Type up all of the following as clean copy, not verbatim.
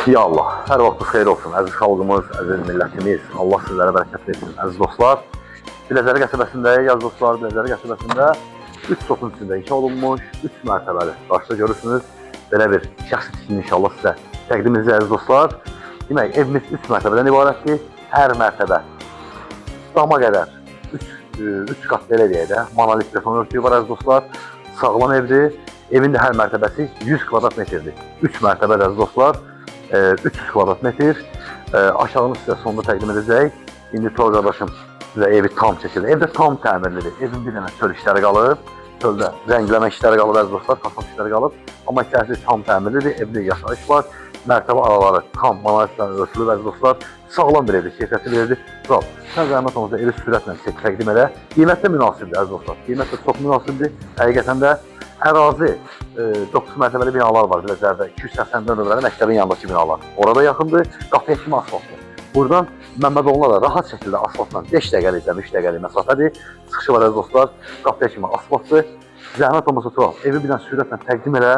Ya Allah, hər vaxtınız xeyir olsun. Əziz xalqımız, əziz millətimiz, Allah sizlərə bərəkət versin. Əziz dostlar, Biləcəri qəsəbəsindəyik, yaz dostlar, Biləcəri qəsəbəsində 3 sotun içində inşa olunmuş, 3 mərtəbəli. Qarşıda görürsünüz, belə bir şəxsi tikini inşallah sizə təqdim edəcəyik, əziz dostlar. Demək, evimiz 3 mərtəbədən ibarətdir. Hər mərtəbə dama qədər 3 qat belə deyək də, monolit beton örtüyü var, əziz dostlar. Sağlam evdir. Evin də hər mərtəbəsi 100 kvadrat metrdir. 3 mərtəbədə, əziz dostlar. 300 kvadrat metr. Aşağını sizə sonunda təqdim edəcək. İndi Tuğ qardaşım sizə evi tam çəkildi. Evdə tam təmirlidir. Evin bir dənə çöl işləri qalıb. Çöldə rəngləmə işləri qalıb, əziz dostlar, kasas işləri qalıb. Amma içərisi tam təmirlidir. Evdə yaşayış var. Mərtəbə araları tam monolitlə örtülü, əziz dostlar. Sağlam bir evdir, keyfiyyətli bir evdir. Tural, sən zəhmət olmasa evi sürətlə təqdim edə. Qiymət də münasibdir, əziz dostlar. Qiymət də çox münasibdir. Həqiqətən də ərazi 9 mərtəbəli binalar var Biləcərdə, 280 nömrəli məktəbin yanındakı binalar. Orada yaxındır, qapıya kimi asfaltdır. Buradan Məmmədoğlu'na da rahat şəkildə asfaltla 5 dəqiqəlik, 3 dəqiqəlik məsafədir. Çıxışı var, əziz dostlar, qapıya kimi asfaltdır. Zəhmət olmasa Tural, evi bir dənə sürətlə təqdim elə,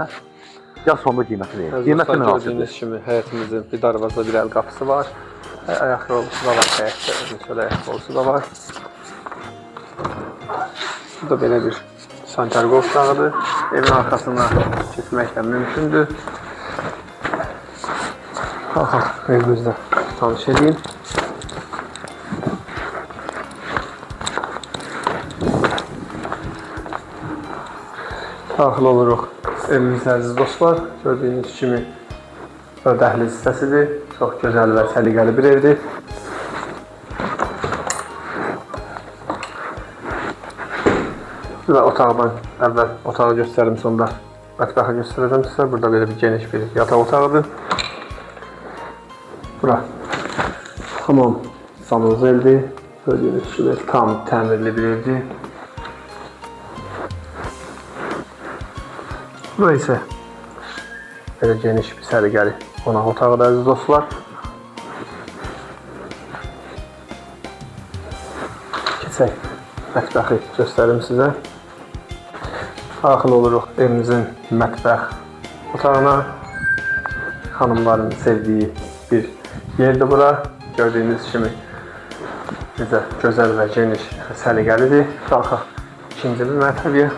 ya sonunda qiyməti verir. Qiyməti münasibdir. Gördüyünüz kimi həyətimizin bir darvaza, bir əl qapısı var. Ayaq yolusu da var, həyətdə ayaq yolusu da var. Bu da belə bir sanitar qovşağıdır. Evin arxasına keçməklə mümkündür. Evimizdə tanış edeyim. Daxil oluruq evimizdə, əziz dostlar. Gördüyünüz kimi dəhliz hissəsidir. Çox gözəl və səliqəli bir evdir. Və otaqdan əvvəl otağı göstərim, sonra mətbəxi göstərəcəm sizə. Burada belə bir geniş bir yataq otağıdır. Bura hamam sanuzeldir. Gördüyünüz kimi tam təmirli bir evdir. Bura isə belə geniş bir səliqəli qonaq otağıdır, əziz dostlar. Keçək mətbəxi göstərim sizə. Daxil oluruq evimizin mətbəx otağına. Xanımların sevdiyi bir yerdir bura. Gördüyünüz kimi bizə gözəl və geniş səliqəlidir. Qalxaq ikinci bir mərtəbəyə.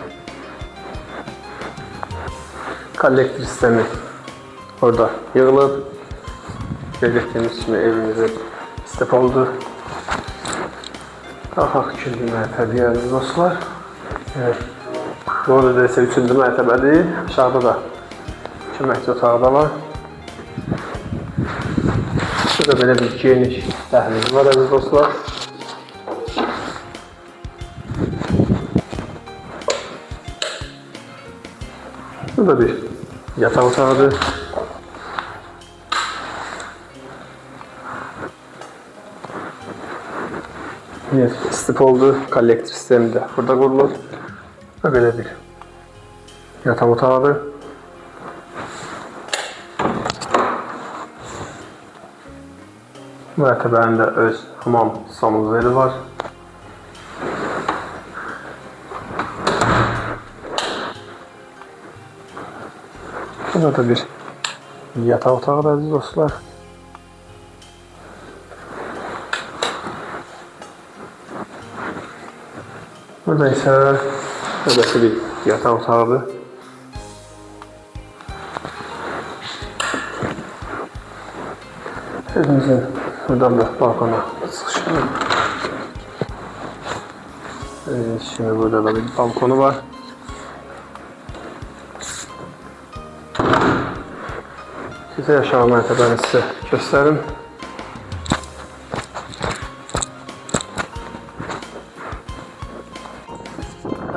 Kollektor sistemi orada yığılıb. Qeyd etdiyimiz kimi evimizin istepoldur. Qalxaq ikinci mərtəbəyə, əziz dostlar. Bu arada isə 3-cü mərtəbədir. Aşağıda da köməkçi otağı da var. Burada belə bir geniş dəhliz var, əziz dostlar. Burada bir yataq otağıdır. Bir istipoldur. Kollektor sistemi də burada qurulur. Və belə bir yataq otağıdır. Mərtəbənin də öz hamam sanuzeli var. Burada da bir yataq otağıdır, əziz dostlar. Burada isə növbəsi bir yataq otağıdır. Evimizin buradan da balkona sıxışır. Şimdi burada da bir balkonu var. Sizə aşağı mərtəbəni sizə göstərim.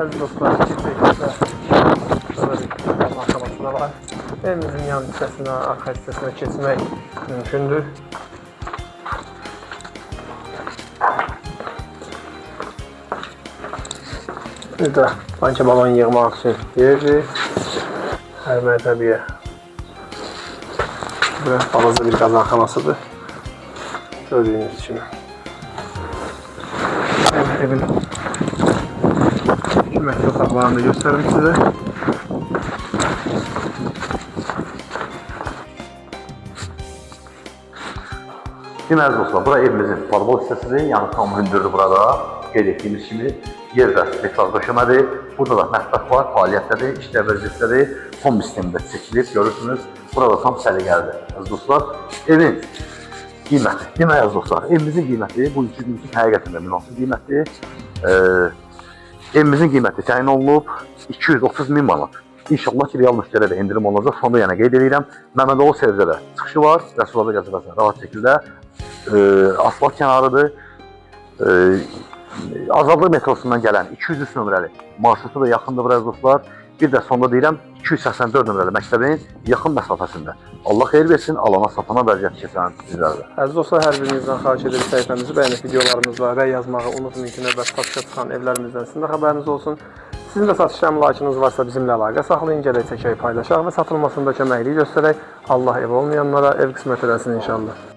Əziz dostlar, burada bir mahkaması da var. Evimizin yan hissəsinə, arxa hissəsinə keçmək mümkündür. Burada banka balon yığmaq üçün yerdir. Hər mərtəbəyə. Bura balaca bir qazanxanasıdır. Gördüyünüz kimi. Evin köməkli otaqlarını göstərim sizə. Deməli dostlar, bura evimizin futbol hissəsidir. Yəni tam hündürdür burada. Qeyd etdiyimiz kimi yerdə deklar döşəmədir. Burada da mətbəx var, fəaliyyətdədir, işlər vəziyyətdədir. Home sistemində çəkilib, görürsünüz. Burada tam səliqəlidir. Əziz dostlar, evin qiyməti. Demək əziz dostlar, evimizin qiyməti bu 200 həqiqətən də münasib qiymətdir. Evimizin qiyməti təyin olunub 230 min manat. İnşallah ki, real müştəriyə də indirim olacaq. Sonda yenə qeyd edirəm. Məmmədoğlu Sevcədə çıxışı var. Rəsulabad qəsəbəsində rahat şəkildə asfalt kənarıdır. Azadlıq metrosundan gələn 203 nömrəli marşrutu da yaxındır bura dostlar. Bir də sonda deyirəm 284 nömrəli məktəbin yaxın məsafəsində. Allah xeyir versin, alana satana vəziyyət keçən sizlərdə. Əziz dostlar, hər birinizdən xahiş edirik səhifəmizi bəyənib videolarımızla rəy yazmağı unutmayın ki, növbəti satışa çıxan evlərimizdən sizin də xəbəriniz olsun. Sizin də satışda əmlakınız varsa bizimlə əlaqə saxlayın, gələk çəkək, paylaşaq və satılmasında köməkliyi göstərək. Allah ev olmayanlara ev qismət eləsin inşallah.